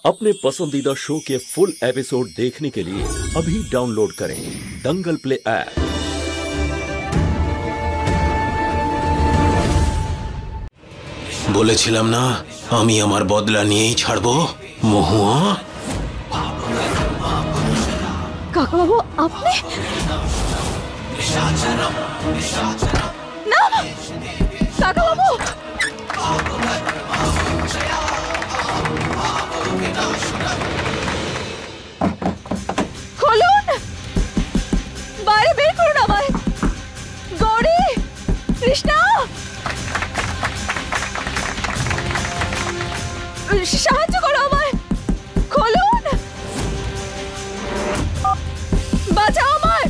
अपने पसंदीदा शो के फुल एपिसोड देखने के लिए अभी डाउनलोड करें दंगल प्ले ऐप। বলেছিলাম না আমি আমার বদলা নিয়েই ছাড়বো মহুয়া। কাকাবাবু আপনি না কাকাবাবু খুলুন, বাইরে বের করুন আমায়। গৌরী, কৃষ্ণা, সাহায্য করো আমায়, খুলুন, বাঁচাও আমায়।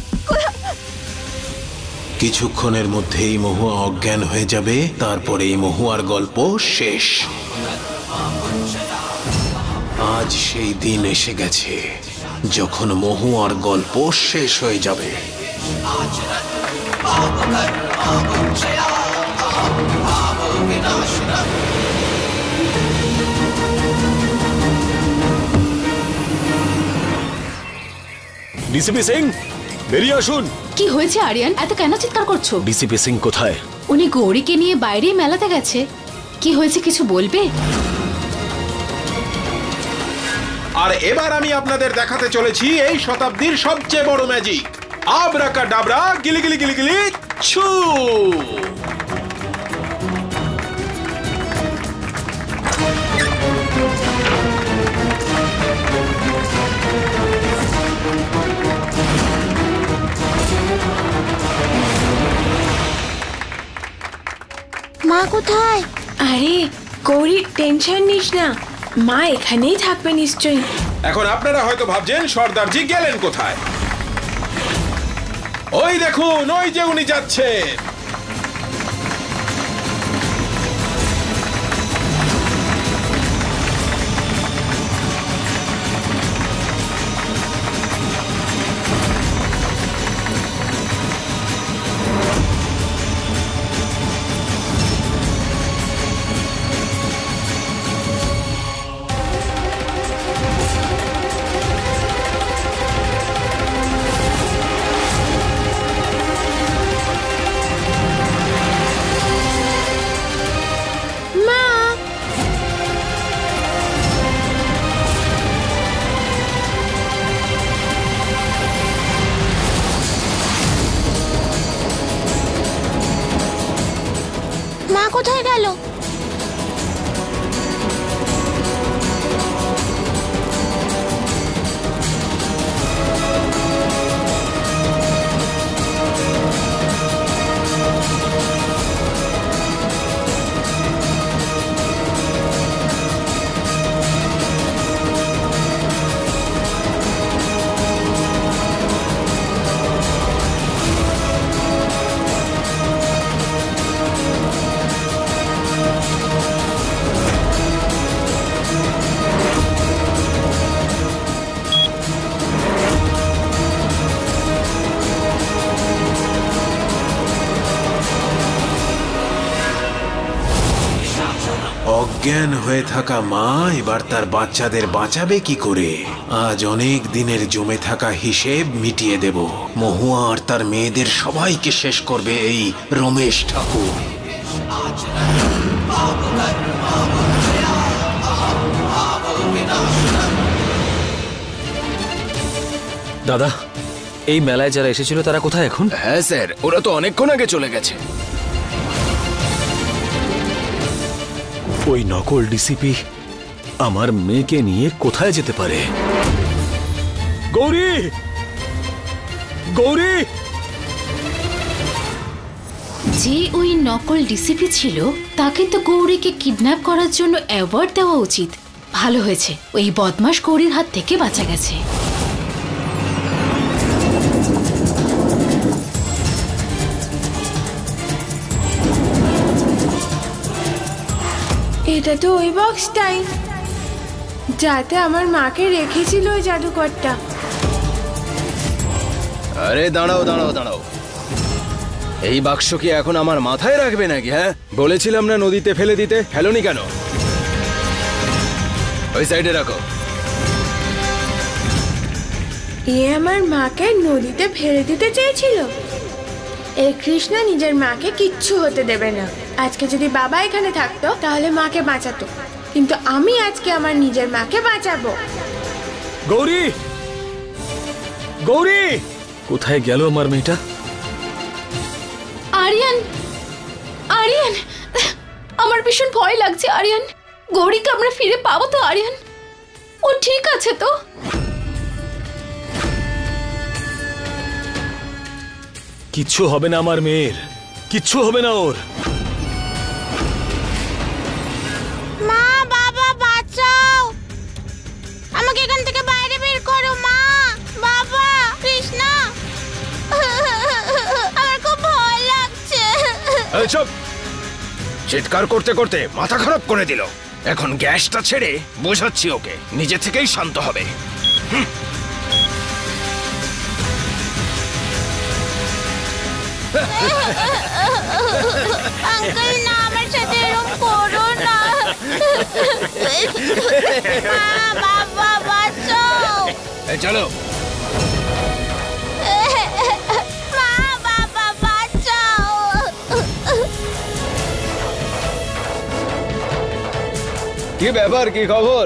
কিছুক্ষণের মধ্যেই মহুয়া অজ্ঞান হয়ে যাবে, তারপরে এই মহুয়ার গল্প শেষ। আজ সেই দিন এসে গেছে যখন মহুয়ার গল্প শেষ হয়ে যাবে। ডিসিপি সিং, বেরিয়ে আসুন। কি হয়েছে আরিয়ান, এত কেন চিৎকার করছো? ডিসিপি সিং কোথায়? উনি গৌরীকে নিয়ে বাইরে মেলাতে গেছে। কি হয়েছে কিছু বলবে? আর এবার আমি আপনাদের দেখাতে চলেছি এই শতাব্দীর সবচেয়ে বড় ম্যাজিক, আবরাকাডাবরা গিলি গিলি গিলি গিলি ছু। মা কোথায়? আরে গৌরী, টেনশন নিস না, মা এখানেই থাকবে নিশ্চয়ই। এখন আপনারা হয়তো ভাবছেন সর্দারজি গেলেন কোথায়। ওই দেখুন, ওই যে উনি যাচ্ছেন। মা কোথায় গেল? অজ্ঞান হয়ে থাকা মা এবার তার বাচ্চাদের বাঁচাবে কি করে? আজ অনেক দিনের জমে থাকা হিসেব মিটিয়ে দেব। মহুয়া আর তার মেয়েদের সবাইকে শেষ করবে এই রমেশ ঠাকুর। দাদা, এই মেলায় যারা এসেছিল তারা কোথায় এখন? হ্যাঁ স্যার, ওরা তো অনেকক্ষণ আগে চলে গেছে। ওই নকল ডিসিপি আমার মেয়েকে নিয়ে কোথায় যেতে পারে? গৌরী, গৌরী! যে ওই নকল ডিসিপি ছিল তাকে তো গৌরীকে কিডন্যাপ করার জন্য অ্যাওয়ার্ড দেওয়া উচিত। ভালো হয়েছে ওই বদমাশ গৌরীর হাত থেকে বাঁচা গেছে। এটা তো ওই বক্সটাই যাতে আমার মাকে রেখেছিল ওই জাদুকরটা। আরে দাঁড়াও দাঁড়াও দাঁড়াও, এই বাক্স কি এখন আমার মাথায় রাখবে নাকি? হ্যাঁ, বলেছিলাম না নদীতে ফেলে দিতে, ফেলোনি কেন? ওই সাইডে রাখো। এ আমার মাকে নদীতে ফেলে দিতে চেয়েছিল। এই কৃষ্ণ নিজের মাকে কিচ্ছু হতে দেবে না। আজকে যদি বাবা এখানে থাকতো তাহলে মাকে বাঁচাতো, কিন্তু আমি আজকে আমার নিজের মাকে বাঁচাবো। গৌরী, গৌরী, কোথায় গেল আমার মেয়েটা? আরিয়ান, আরিয়ান, আমার ভীষণ ভয় লাগছে আরিয়ান। গৌরীকে আমরা ফিরে পাবো তো আরিয়ান? ও ঠিক আছে তো? কিচ্ছু হবে না আমার মেয়ের, কিচ্ছু হবে না ওর। মা, বাবা বাঁচাও, আমাকে এখান থেকে বাইরে বের করো। মা, বাবা, কৃষ্ণ, আমার খুব ভয় লাগছে। এই চুপ! চিৎকার করতে করতে মাথা খারাপ করে দিল। এখন গ্যাসটা ছেড়ে বোঝাচ্ছি ওকে, নিজে থেকেই শান্ত হবে। আঙ্কেল না, আমার সাথে এরকম করো না। মা, বাবা বাঁচাও। এই চলো। মা, বাবা বাঁচাও। কি ব্যাপার, কি খবর?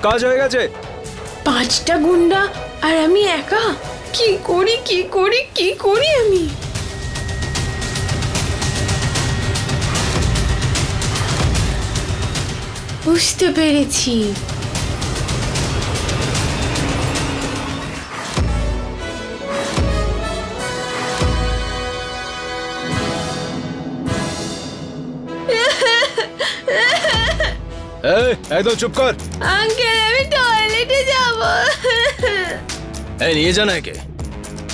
কাজ হয়ে গেছে? 5টা গুন্ডা আর আমি একা, কি করি কি করি কি করি আমি? বুঝতে পেরেছি। একদম চুপ কর। আঙ্কেল, আমি টয়লেটে যাব। এই নিয়ে যা না একে।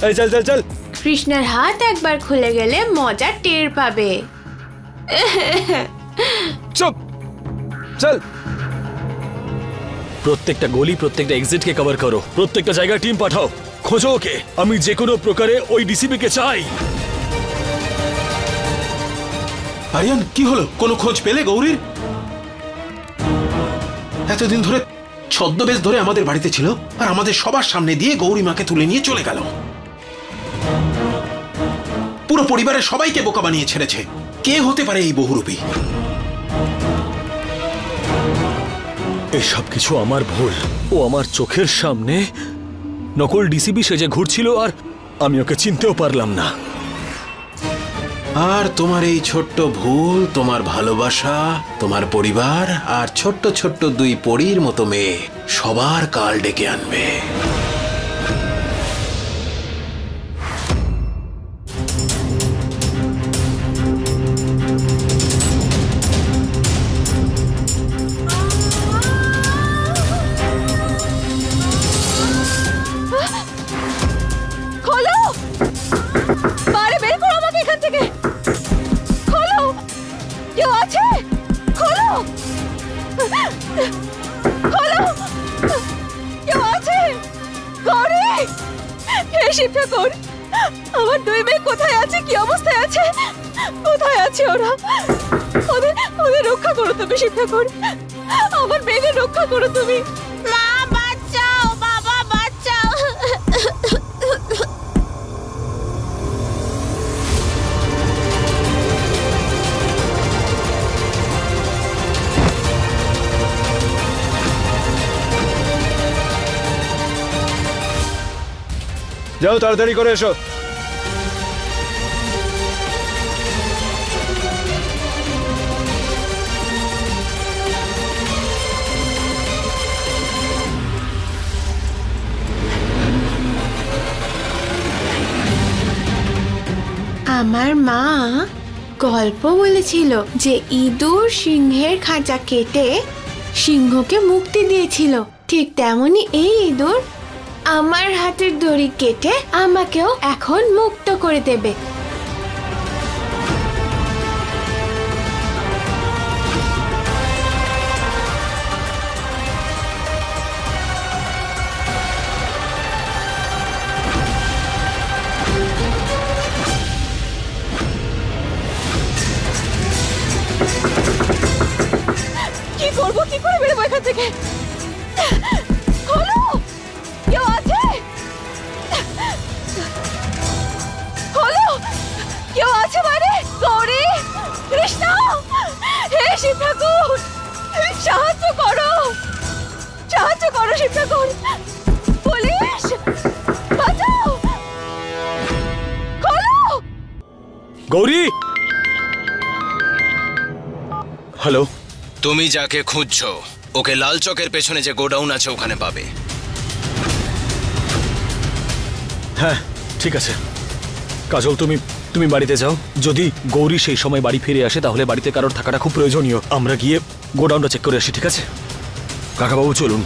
এই চল চল চল। কৃষ্ণের হাত একবার খুলে গেলে মজা টের পাবে। চুপ, চল। প্রত্যেকটা গলি, প্রত্যেকটা এক্সিটকে কভার করো, প্রত্যেকটা জায়গায় টিম পাঠাও, খোঁজো ওকে। আমি যে কোনো প্রকারে ওই ডিসিপিকে চাই। আরিয়ান, কি হলো? কোনো খোঁজ পেলে গৌরীর? এতদিন ধরে ছদ্মবেশ ধরে আমাদের বাড়িতে ছিল, আর আমাদের সবার সামনে দিয়ে গৌরী মাকে তুলে নিয়ে চলে গেল। পুরো পরিবারের সবাইকে বোকা বানিয়ে ছেড়েছে। কে হতে পারে এই বহুরূপী? এসব কিছু আমার ভুল। ও আমার চোখের সামনে নকল ডিসিপি সেজে ঘুরছিল, আর আমি ওকে চিনতেও পারলাম না। আর তোমার এই ছোট্ট ভুল তোমার ভালোবাসা, তোমার পরিবার আর ছোট্ট ছোট্ট 2 পরীর মতো মেয়ে সবার কাল ডেকে আনবে। খোলো, বাইরে বের করো আমাকে এখান থেকে। খোলো, কেউ আছে? খোলো, খোলো, কেউ আছে? গৌরী, হে শিব ঠাকুর, আমার 2 মেয়ে কোথায় আছে, কি অবস্থায় আছে, কোথায় আছে ওরা? ওদের রক্ষা করো তুমি শিব ঠাকুর, আমার মেয়েদের রক্ষা করো তুমি। মা বাঁচাও, বাবা বাঁচাও। যাও, তাড়াতাড়ি করে এসো। আমার মা গল্প বলেছিল যে ইঁদুর সিংহের খাঁচা কেটে সিংহকে মুক্তি দিয়েছিল, ঠিক তেমনি এই ইঁদুর আমার হাতের দড়ি কেটে আমাকেও এখন মুক্ত করে দেবে। কি করবো, কি করে বেরোবো এখান থেকে? খোলো, কেউ আছে? পুলিশ ঠাকুর, পুলিশ বাঁচাও, খোলো। গৌরী, হ্যালো। তুমি যাকে খুঁজছো ওকে লাল চকের পেছনে যে গোডাউন আছে ওখানে পাবে। হ্যাঁ ঠিক আছে কাজল, তুমি বাড়িতে যাও। যদি গৌরী সেই সময় বাড়ি ফিরে আসে তাহলে বাড়িতে কারোর থাকাটা খুব প্রয়োজনীয়। আমরা গিয়ে গোডাউনটা চেক করে আসি, ঠিক আছে? কাকাবাবু চলুন।